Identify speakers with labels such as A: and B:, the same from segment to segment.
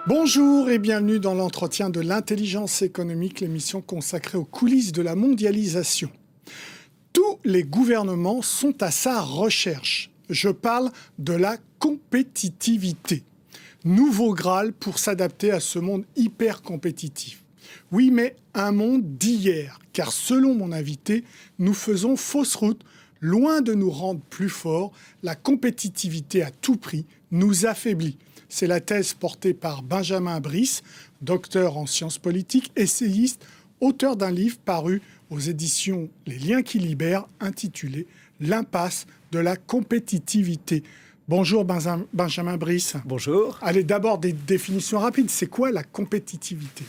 A: Bonjour et bienvenue dans l'entretien de l'intelligence économique, l'émission consacrée aux coulisses de la mondialisation. Tous les gouvernements sont à sa recherche. Je parle de la compétitivité. Nouveau Graal pour s'adapter à ce monde hyper compétitif. Oui, mais un monde d'hier, car selon mon invité, nous faisons fausse route. Loin de nous rendre plus forts, la compétitivité à tout prix nous affaiblit. C'est la thèse portée par Benjamin Brice, docteur en sciences politiques, essayiste, auteur d'un livre paru aux éditions Les Liens qui libèrent, intitulé « L'impasse de la compétitivité ». Bonjour Benjamin Brice.
B: Bonjour.
A: Allez, d'abord des définitions rapides. C'est quoi la compétitivité ?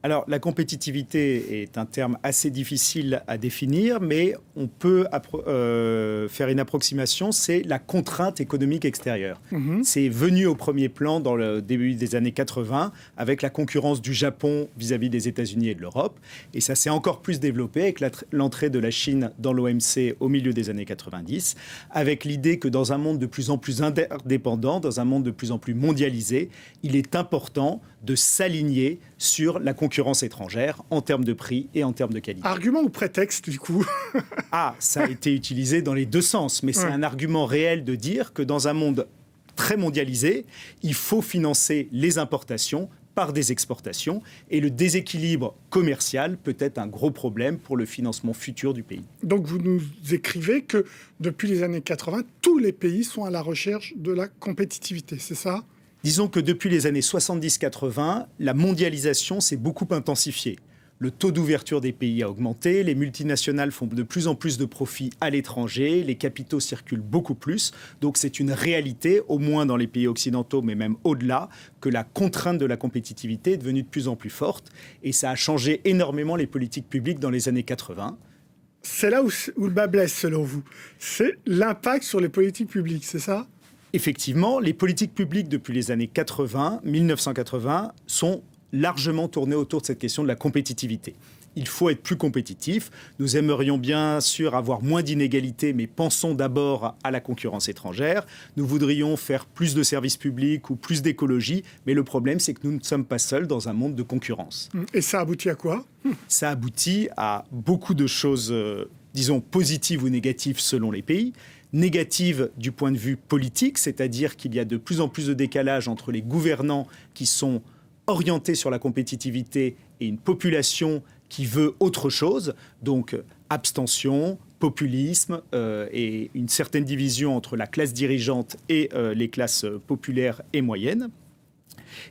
B: Alors, la compétitivité est un terme assez difficile à définir, mais on peut faire une approximation, c'est la contrainte économique extérieure. C'est venu au premier plan dans le début des années 80, avec la concurrence du Japon vis-à-vis des États-Unis et de l'Europe. Et ça s'est encore plus développé avec l'entrée de la Chine dans l'OMC au milieu des années 90, avec l'idée que dans un monde de plus en plus indépendant, dans un monde de plus en plus mondialisé, il est important de s'aligner sur la concurrence étrangère en termes de prix et en termes de qualité.
A: Argument ou prétexte, du coup ?
B: Ça a été utilisé dans les deux sens, mais c'est un argument réel de dire que dans un monde très mondialisé, il faut financer les importations par des exportations, et le déséquilibre commercial peut être un gros problème pour le financement futur du pays.
A: Donc vous nous écrivez que depuis les années 80, tous les pays sont à la recherche de la compétitivité, c'est ça ?
B: Disons que depuis les années 70-80, la mondialisation s'est beaucoup intensifiée. Le taux d'ouverture des pays a augmenté, les multinationales font de plus en plus de profits à l'étranger, les capitaux circulent beaucoup plus. Donc c'est une réalité, au moins dans les pays occidentaux, mais même au-delà, que la contrainte de la compétitivité est devenue de plus en plus forte. Et ça a changé énormément les politiques publiques dans les années 80.
A: C'est là où le bas blesse, selon vous. C'est l'impact sur les politiques publiques, c'est ça ?
B: Effectivement, les politiques publiques depuis les années 1980, sont largement tournées autour de cette question de la compétitivité. Il faut être plus compétitif. Nous aimerions bien sûr avoir moins d'inégalités, mais pensons d'abord à la concurrence étrangère. Nous voudrions faire plus de services publics ou plus d'écologie, mais le problème, c'est que nous ne sommes pas seuls dans un monde de concurrence.
A: Et ça aboutit à quoi ?
B: Ça aboutit à beaucoup de choses, disons, positives ou négatives selon les pays. Négative du point de vue politique, c'est-à-dire qu'il y a de plus en plus de décalage entre les gouvernants qui sont orientés sur la compétitivité et une population qui veut autre chose, donc abstention, populisme et une certaine division entre la classe dirigeante et les classes populaires et moyennes.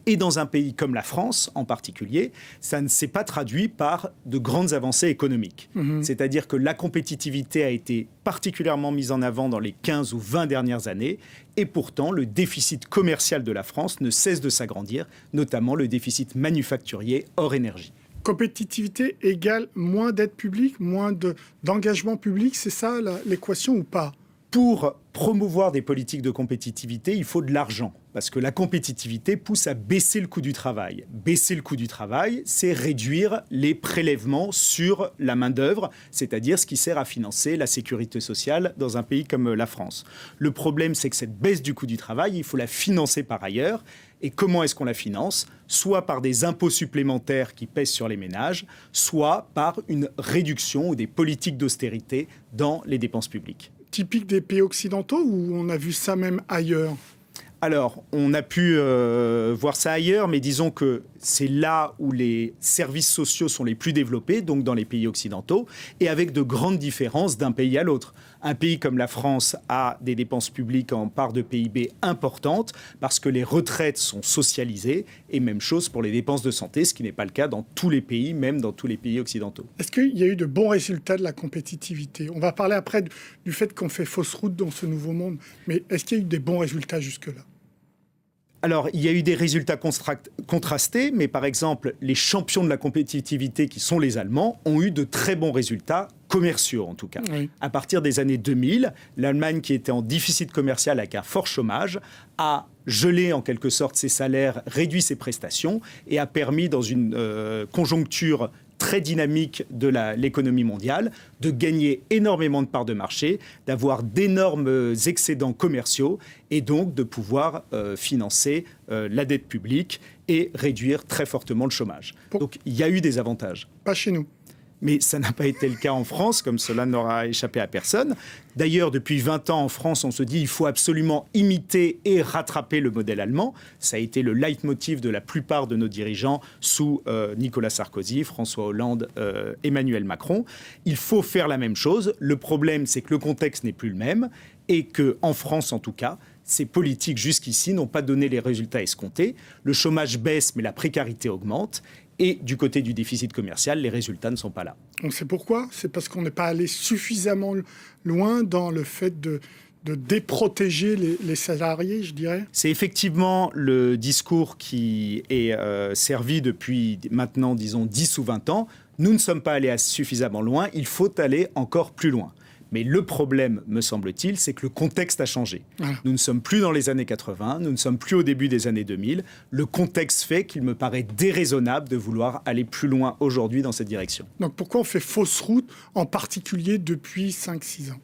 B: Et dans un pays comme la France, en particulier, ça ne s'est pas traduit par de grandes avancées économiques. C'est-à-dire que la compétitivité a été particulièrement mise en avant dans les 15 ou 20 dernières années, et pourtant, le déficit commercial de la France ne cesse de s'agrandir, notamment le déficit manufacturier hors énergie.
A: Compétitivité égale moins d'aide publique, moins d'engagement public, c'est ça l'équation ou pas ?
B: Pour promouvoir des politiques de compétitivité, il faut de l'argent. Parce que la compétitivité pousse à baisser le coût du travail. Baisser le coût du travail, c'est réduire les prélèvements sur la main-d'œuvre, c'est-à-dire ce qui sert à financer la sécurité sociale dans un pays comme la France. Le problème, c'est que cette baisse du coût du travail, il faut la financer par ailleurs. Et comment est-ce qu'on la finance ? Soit par des impôts supplémentaires qui pèsent sur les ménages, soit par une réduction ou des politiques d'austérité dans les dépenses publiques.
A: Typique des pays occidentaux ou on a vu ça même ailleurs ?
B: Alors, on a pu voir ça ailleurs, mais disons que c'est là où les services sociaux sont les plus développés, donc dans les pays occidentaux, et avec de grandes différences d'un pays à l'autre. Un pays comme la France a des dépenses publiques en part de PIB importantes parce que les retraites sont socialisées, et même chose pour les dépenses de santé, ce qui n'est pas le cas dans tous les pays, même dans tous les pays occidentaux.
A: Est-ce qu'il y a eu de bons résultats de la compétitivité ? On va parler après du fait qu'on fait fausse route dans ce nouveau monde, mais est-ce qu'il y a eu des bons résultats jusque-là ?
B: Alors, il y a eu des résultats contrastés, mais par exemple, les champions de la compétitivité, qui sont les Allemands, ont eu de très bons résultats commerciaux, en tout cas. Oui. À partir des années 2000, l'Allemagne, qui était en déficit commercial avec un fort chômage, a gelé en quelque sorte ses salaires, réduit ses prestations et a permis, dans une conjoncture très dynamique de l'économie mondiale, de gagner énormément de parts de marché, d'avoir d'énormes excédents commerciaux et donc de pouvoir financer la dette publique et réduire très fortement le chômage. Donc il y a eu des avantages.
A: Pas chez nous.
B: Mais ça n'a pas été le cas en France, comme cela n'aura échappé à personne. D'ailleurs, depuis 20 ans en France, on se dit qu'il faut absolument imiter et rattraper le modèle allemand. Ça a été le leitmotiv de la plupart de nos dirigeants sous Nicolas Sarkozy, François Hollande, Emmanuel Macron. Il faut faire la même chose. Le problème, c'est que le contexte n'est plus le même et qu'en France, en tout cas, ces politiques jusqu'ici n'ont pas donné les résultats escomptés. Le chômage baisse, mais la précarité augmente. Et du côté du déficit commercial, les résultats ne sont pas là.
A: On sait pourquoi. C'est parce qu'on n'est pas allé suffisamment loin dans le fait de déprotéger les salariés, je dirais.
B: C'est effectivement le discours qui est servi depuis maintenant, disons, 10 ou 20 ans. Nous ne sommes pas allés suffisamment loin. Il faut aller encore plus loin. Mais le problème, me semble-t-il, c'est que le contexte a changé. Voilà. Nous ne sommes plus dans les années 80, nous ne sommes plus au début des années 2000. Le contexte fait qu'il me paraît déraisonnable de vouloir aller plus loin aujourd'hui dans cette direction.
A: Donc pourquoi on fait fausse route, en particulier depuis 5-6 ans ?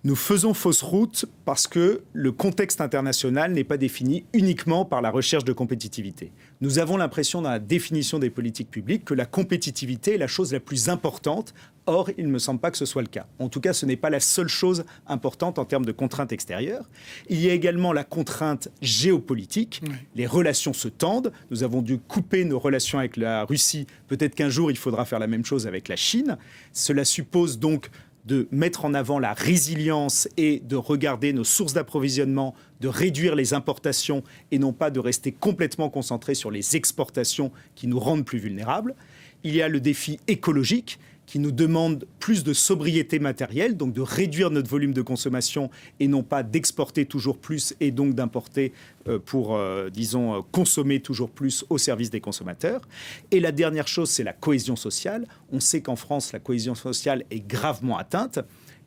B: Nous faisons fausse route parce que le contexte international n'est pas défini uniquement par la recherche de compétitivité. Nous avons l'impression dans la définition des politiques publiques que la compétitivité est la chose la plus importante. Or, il ne me semble pas que ce soit le cas. En tout cas, ce n'est pas la seule chose importante en termes de contraintes extérieures. Il y a également la contrainte géopolitique. Oui. Les relations se tendent. Nous avons dû couper nos relations avec la Russie. Peut-être qu'un jour, il faudra faire la même chose avec la Chine. Cela suppose donc de mettre en avant la résilience et de regarder nos sources d'approvisionnement, de réduire les importations et non pas de rester complètement concentré sur les exportations qui nous rendent plus vulnérables. Il y a le défi écologique qui nous demande plus de sobriété matérielle, donc de réduire notre volume de consommation et non pas d'exporter toujours plus et donc d'importer pour, consommer toujours plus au service des consommateurs. Et la dernière chose, c'est la cohésion sociale. On sait qu'en France, la cohésion sociale est gravement atteinte.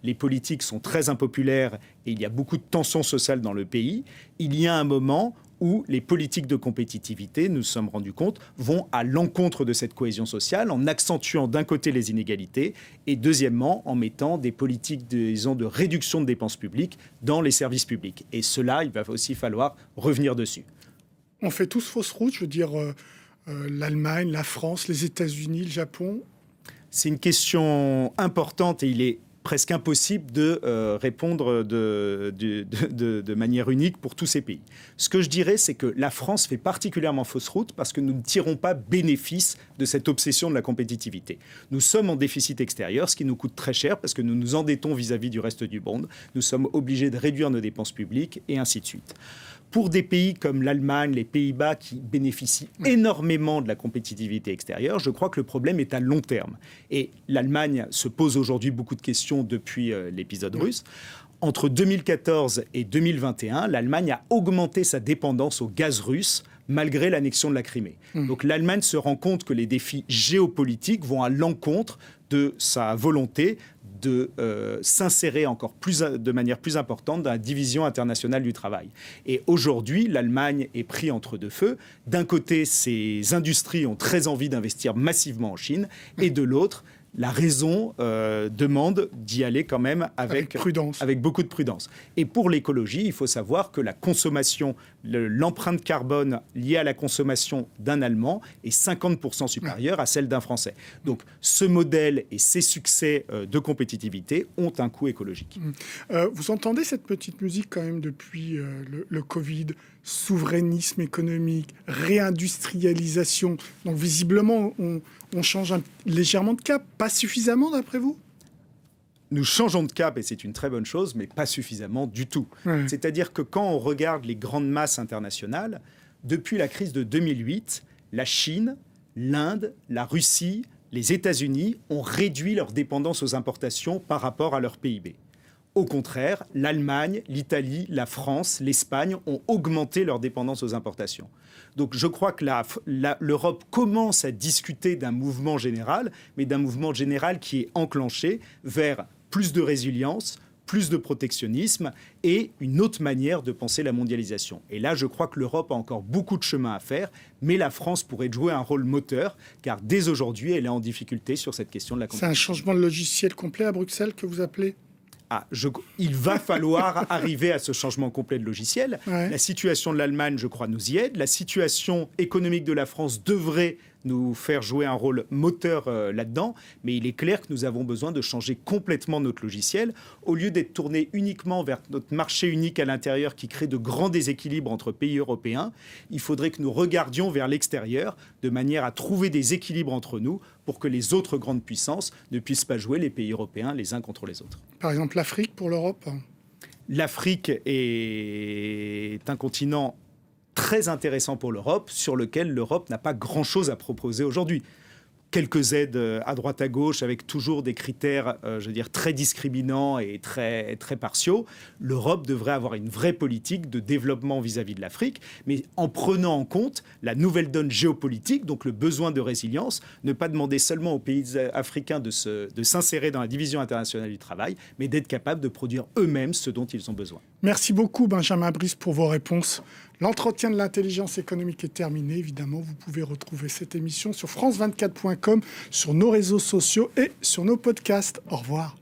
B: Les politiques sont très impopulaires et il y a beaucoup de tensions sociales dans le pays. Il y a un moment où les politiques de compétitivité, nous nous sommes rendus compte, vont à l'encontre de cette cohésion sociale en accentuant d'un côté les inégalités et deuxièmement en mettant des politiques de réduction de dépenses publiques dans les services publics. Et cela, il va aussi falloir revenir dessus.
A: On fait tous fausse route, je veux dire l'Allemagne, la France, les États-Unis, le Japon.
B: C'est une question importante et il est presque impossible de répondre de manière unique pour tous ces pays. Ce que je dirais, c'est que la France fait particulièrement fausse route parce que nous ne tirons pas bénéfice de cette obsession de la compétitivité. Nous sommes en déficit extérieur, ce qui nous coûte très cher parce que nous nous endettons vis-à-vis du reste du monde. Nous sommes obligés de réduire nos dépenses publiques et ainsi de suite. Pour des pays comme l'Allemagne, les Pays-Bas, qui bénéficient énormément de la compétitivité extérieure, je crois que le problème est à long terme. Et l'Allemagne se pose aujourd'hui beaucoup de questions depuis l'épisode russe. Entre 2014 et 2021, l'Allemagne a augmenté sa dépendance au gaz russe malgré l'annexion de la Crimée. Donc l'Allemagne se rend compte que les défis géopolitiques vont à l'encontre de sa volonté de s'insérer encore de manière plus importante dans la division internationale du travail. Et aujourd'hui, l'Allemagne est prise entre deux feux. D'un côté, ses industries ont très envie d'investir massivement en Chine, et de l'autre, la raison demande d'y aller quand même avec
A: prudence,
B: avec beaucoup de prudence. Et pour l'écologie, il faut savoir que la consommation, l'empreinte carbone liée à la consommation d'un Allemand est 50% supérieure à celle d'un Français. Donc ce modèle et ses succès de compétitivité ont un coût écologique.
A: Vous entendez cette petite musique quand même depuis le Covid, souverainisme économique, réindustrialisation. Donc visiblement, on change légèrement de cap. Pas suffisamment d'après vous ?
B: Nous changeons de cap et c'est une très bonne chose, mais pas suffisamment du tout. C'est-à-dire que quand on regarde les grandes masses internationales, depuis la crise de 2008, la Chine, l'Inde, la Russie, les États-Unis ont réduit leur dépendance aux importations par rapport à leur PIB. Au contraire, l'Allemagne, l'Italie, la France, l'Espagne ont augmenté leur dépendance aux importations. Donc je crois que l'Europe commence à discuter d'un mouvement général, mais d'un mouvement général qui est enclenché vers plus de résilience, plus de protectionnisme et une autre manière de penser la mondialisation. Et là, je crois que l'Europe a encore beaucoup de chemin à faire, mais la France pourrait jouer un rôle moteur, car dès aujourd'hui, elle est en difficulté sur cette question de la compétition.
A: C'est un changement de logiciel complet à Bruxelles que vous appelez ?
B: Il va falloir arriver à ce changement complet de logiciel.
A: Ouais.
B: La situation de l'Allemagne, je crois, nous y aide. La situation économique de la France devrait nous faire jouer un rôle moteur là-dedans. Mais il est clair que nous avons besoin de changer complètement notre logiciel. Au lieu d'être tourné uniquement vers notre marché unique à l'intérieur qui crée de grands déséquilibres entre pays européens, il faudrait que nous regardions vers l'extérieur de manière à trouver des équilibres entre nous pour que les autres grandes puissances ne puissent pas jouer les pays européens les uns contre les autres.
A: Par exemple, l'Afrique pour l'Europe ?
B: L'Afrique est un continent très intéressant pour l'Europe, sur lequel l'Europe n'a pas grand-chose à proposer aujourd'hui. Quelques aides à droite à gauche avec toujours des critères, très discriminants et très partiaux. L'Europe devrait avoir une vraie politique de développement vis-à-vis de l'Afrique, mais en prenant en compte la nouvelle donne géopolitique, donc le besoin de résilience, ne pas demander seulement aux pays africains de s'insérer dans la division internationale du travail, mais d'être capables de produire eux-mêmes ce dont ils ont besoin.
A: Merci beaucoup, Benjamin Brice, pour vos réponses. L'entretien de l'intelligence économique est terminé. Évidemment, vous pouvez retrouver cette émission sur france24.com, sur nos réseaux sociaux et sur nos podcasts. Au revoir.